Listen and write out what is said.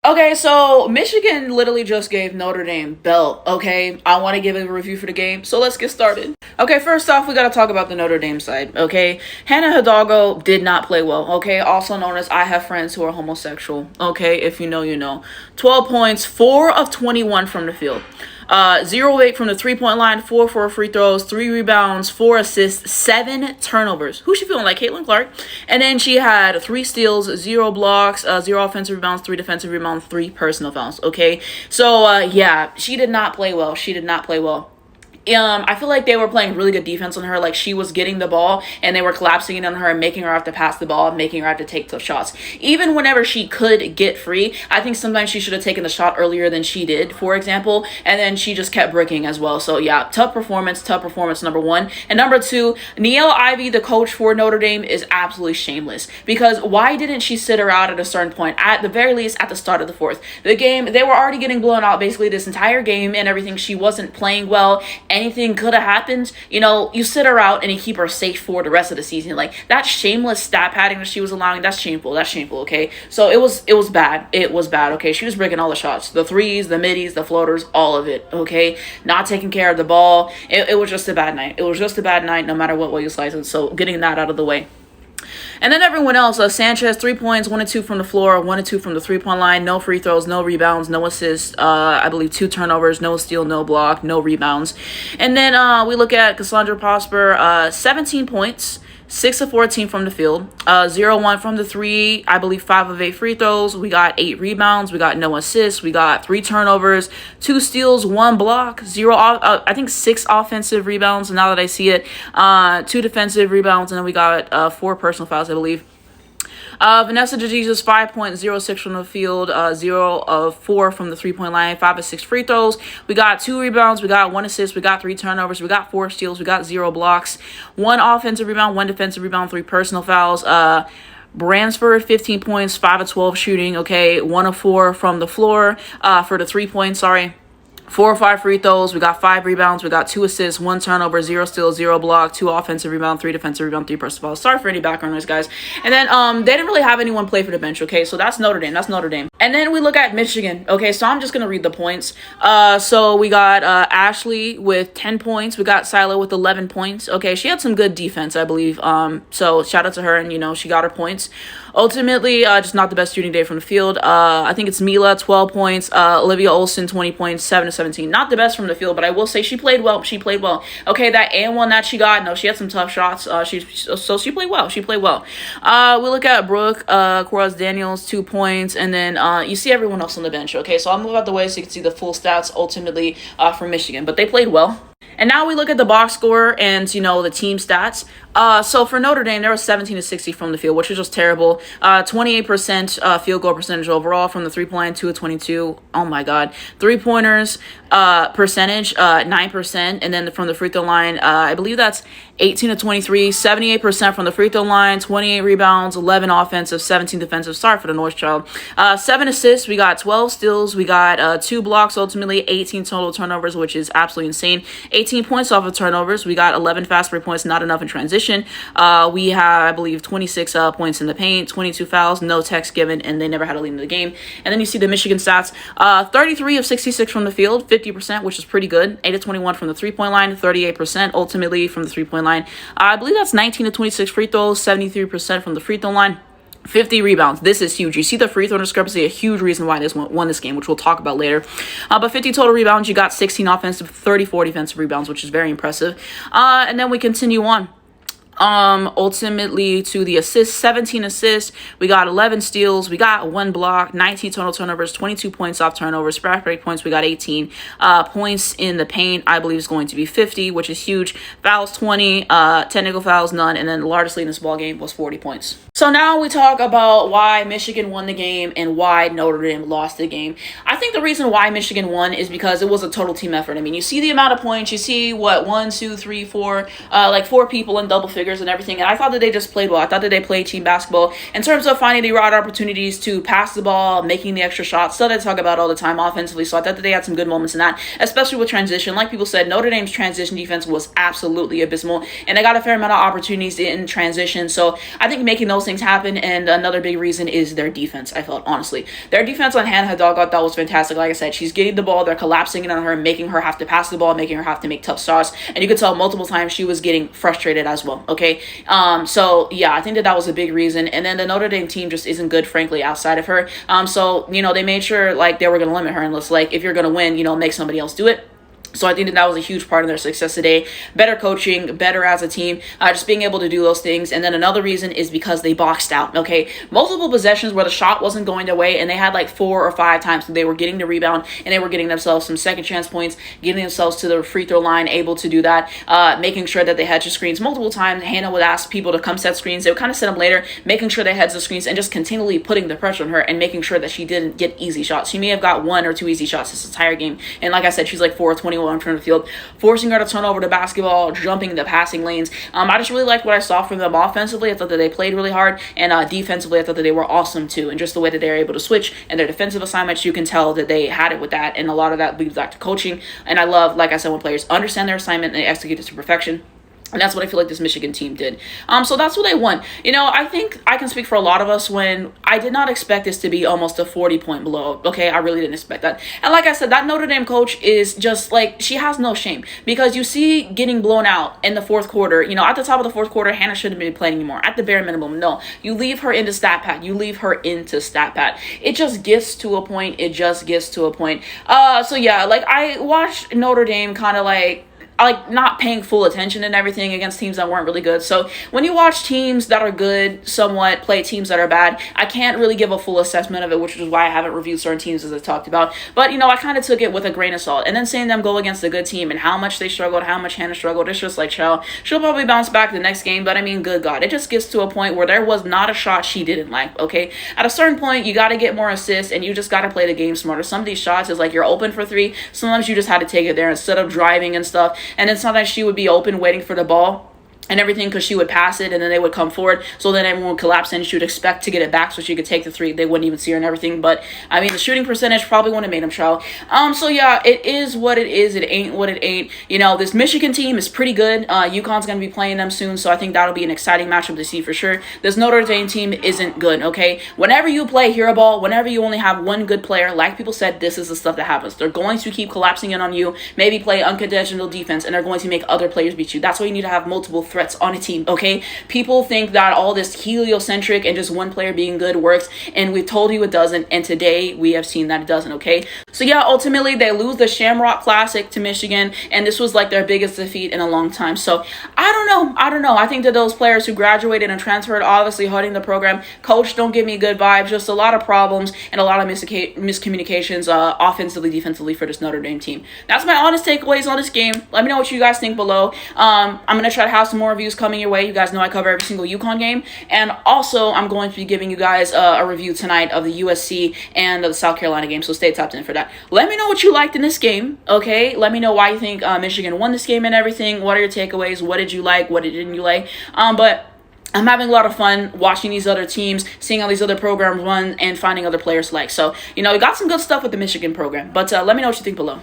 Okay, so Michigan literally just gave Notre Dame belt, okay? I want to give a review for the game, so let's get started. Okay, first off, we got to talk about the Notre Dame side, okay? Hannah Hidalgo did not play well, okay? Also known as I have friends who are homosexual, okay? If you know, you know. 12 points, 4 of 21 from the field. 0 of 8 from the three-point line, 4 free throws, 3 rebounds, 4 assists, 7 turnovers. Who's she feeling like? Caitlin Clark. And then she had 3 steals, 0 blocks, 0 offensive rebounds, 3 defensive rebounds, 3 personal fouls. Okay, so yeah, she did not play well. She did not play well. I feel like they were playing really good defense on her. Like, she was getting the ball and they were collapsing it on her and making her have to pass the ball, making her have to take tough shots. Even whenever she could get free, I think sometimes she should have taken the shot earlier than she did, for example, and then she just kept bricking as well. So yeah, tough performance, number one. And number two, Niele Ivey, the coach for Notre Dame, is absolutely shameless, because why didn't she sit her out at a certain point, at the very least at the start of the fourth? The game, they were already getting blown out basically this entire game and everything. She wasn't playing well. Anything could have happened. You know, you sit her out and you keep her safe for the rest of the season. Like, that shameless stat padding that she was allowing, that's shameful. That's shameful, okay? So it was bad. It was bad, okay? She was breaking all the shots. The threes, the middies, the floaters, all of it, okay? Not taking care of the ball. It was just a bad night. It was just a bad night no matter what way you slice it. So getting that out of the way. And then everyone else, Sanchez, 3 points, 1 and 2 from the floor, 1 and 2 from the three-point line, no free throws, no rebounds, no assists, I believe 2 turnovers, no steal, no block, no rebounds. And then we look at Cassandra Prosper, 17 points, 6 of 14 from the field, 0-1 from the 3, I believe 5 of 8 free throws. We got 8 rebounds, we got no assists, we got 3 turnovers, 2 steals, 1 block, 6 offensive rebounds, now that I see it, 2 defensive rebounds, and then we got 4 personal fouls, I believe. Vanessa DeJesus, 5.06 from the field, 0 of 4 from the three-point line, 5 of 6 free throws. We got 2 rebounds, we got 1 assist, we got 3 turnovers, we got 4 steals, we got 0 blocks, 1 offensive rebound, 1 defensive rebound, 3 personal fouls. Bransford, 15 points, 5 of 12 shooting, okay, 1 of 4 from the floor, for the 3 points, 4 or 5 free throws, we got 5 rebounds, we got 2 assists, 1 turnover, 0 steals, 0 block, 2 offensive rebound, 3 defensive rebound, 3 personal fouls. Sorry for any background noise, guys. And then they didn't really have anyone play for the bench, okay? So that's Notre Dame. And then we look at Michigan, okay? So I'm just going to read the points. So we got Ashley with 10 points. We got Sila with 11 points. Okay, she had some good defense, I believe. So shout out to her, and, you know, she got her points. Ultimately, just not the best shooting day from the field. I think it's Mila, 12 points. Olivia Olson, 20 points, 7 of 17. Not the best from the field, but I will say she played well. Okay, that and one that she got, no, she had some tough shots. She played well. We look at Brooke, Coraz Daniels, 2 points, and then you see everyone else on the bench. Okay, so I'll move out the way so you can see the full stats ultimately for Michigan, but they played well. And now we look at the box score and, you know, the team stats. So for Notre Dame, there was 17 of 60 from the field, which is just terrible. 28% field goal percentage overall from the three-point line, 2 of 22. Oh, my God. Three-pointers percentage, 9%. And then from the free throw line, I believe that's 18 of 23, 78% from the free throw line, 28 rebounds, 11 offensive, 17 defensive. Sorry for the noise, child. 7 assists. We got 12 steals. We got 2 blocks, ultimately 18 total turnovers, which is absolutely insane. 18 points off of turnovers. We got 11 fast break points, not enough in transition. We have, I believe, 26 points in the paint, 22 fouls, no techs given, and they never had a lead in the game. And then you see the Michigan stats, 33 of 66 from the field, 50%, which is pretty good. 8 of 21 from the three-point line, 38% ultimately from the three-point line. I believe that's 19 of 26 free throws, 73% from the free throw line. 50 rebounds. This is huge. You see the free throw discrepancy, a huge reason why this won this game, which we'll talk about later. But 50 total rebounds, you got 16 offensive, 34 defensive rebounds, which is very impressive. And then we continue on. Ultimately to the assists, 17 assists, we got 11 steals, we got 1 block, 19 total turnovers, 22 points off turnovers, fast break points, we got 18, points in the paint, I believe is going to be 50, which is huge, fouls 20, technical fouls none, and then the largest lead in this ball game was 40 points. So now we talk about why Michigan won the game and why Notre Dame lost the game. I think the reason why Michigan won is because it was a total team effort. I mean, you see the amount of points, you see what, 1, 2, 3, 4, like 4 people in double figures playmakers and everything. And I thought that they just played well. I thought that they played team basketball in terms of finding the right opportunities to pass the ball, making the extra shots, stuff that I talk about all the time offensively. So I thought that they had some good moments in that, especially with transition. Like people said, Notre Dame's transition defense was absolutely abysmal, and they got a fair amount of opportunities in transition. So I think making those things happen. And another big reason is their defense. I felt, honestly, their defense on Hannah Hidalgo, I thought was fantastic. Like I said, she's getting the ball, they're collapsing it on her, making her have to pass the ball, making her have to make tough shots, and you could tell multiple times she was getting frustrated as well. Okay, so yeah, I think that was a big reason. And then the Notre Dame team just isn't good, frankly, outside of her. So they made sure like they were going to limit her, and let's, like, if you're going to win, make somebody else do it. So I think that was a huge part of their success today. Better coaching, better as a team, just being able to do those things. And then another reason is because they boxed out, okay? Multiple possessions where the shot wasn't going their way, and they had like 4 or 5 times they were getting the rebound, and they were getting themselves some second chance points, getting themselves to the free throw line, able to do that, making sure that they had your screens multiple times. Hannah would ask people to come set screens. They would kind of set them later, making sure they had the screens, and just continually putting the pressure on her and making sure that she didn't get easy shots. She may have got 1 or 2 easy shots this entire game. And like I said, she's like 4 of 21 from the field, forcing her to turn over the basketball, jumping the passing lanes. I just really liked what I saw from them offensively. I thought that they played really hard, and defensively, I thought that they were awesome too. And just the way that they were able to switch and their defensive assignments, you can tell that they had it with that. And a lot of that leads back to coaching. And I love, like I said, when players understand their assignment and they execute it to perfection. And that's what I feel like this Michigan team did. So that's what they won. I think I can speak for a lot of us when I did not expect this to be almost a 40-point blowout. Okay, I really didn't expect that. And like I said, that Notre Dame coach is just like, she has no shame, because you see getting blown out in the fourth quarter. At the top of the fourth quarter, Hannah shouldn't be playing anymore. At the bare minimum, no. You leave her into stat pad. It just gets to a point. So yeah, like I watched Notre Dame kind of like not paying full attention and everything against teams that weren't really good. So when you watch teams that are good somewhat play teams that are bad, I can't really give a full assessment of it, which is why I haven't reviewed certain teams as I talked about. But I kind of took it with a grain of salt. And then seeing them go against a good team and how much they struggled, how much Hannah struggled, it's just like, she'll probably bounce back the next game. But I mean, good God, it just gets to a point where there was not a shot she didn't like, okay? At a certain point, you got to get more assists, and you just got to play the game smarter. Some of these shots is like you're open for 3. Sometimes you just had to take it there instead of driving and stuff. And then sometimes she would be open waiting for the ball and everything, because she would pass it and then they would come forward, so then everyone would collapse and she would expect to get it back so she could take the 3. They wouldn't even see her and everything. But I mean, the shooting percentage probably wouldn't have made them show. So yeah, it is what it is. It ain't what it ain't. This Michigan team is pretty good. UConn's gonna be playing them soon, so I think that'll be an exciting matchup to see for sure. This Notre Dame team isn't good, okay? Whenever you play hero ball, whenever you only have one good player, like people said, this is the stuff that happens. They're going to keep collapsing in on you, maybe play unconventional defense, and they're going to make other players beat you. That's why you need to have multiple threats on a team, okay? People think that all this heliocentric and just one player being good works, and we've told you it doesn't, and today we have seen that it doesn't, okay? So yeah, ultimately they lose the Shamrock Classic to Michigan, and this was like their biggest defeat in a long time. So I don't know. I think that those players who graduated and transferred, obviously hurting the program. Coach don't give me good vibes. Just a lot of problems and a lot of miscommunications offensively, defensively for this Notre Dame team. That's my honest takeaways on this game. Let me know what you guys think below. I'm going to try to have some more reviews coming your way. You guys know I cover every single UConn game. And also, I'm going to be giving you guys a review tonight of the USC and the South Carolina game. So stay tapped in for that. Let me know what you liked in this game, okay? Let me know why you think Michigan won this game and everything. What are your takeaways? What did you like? What didn't you like? But I'm having a lot of fun watching these other teams, seeing how these other programs run, and finding other players to like. So, we got some good stuff with the Michigan program. But let me know what you think below.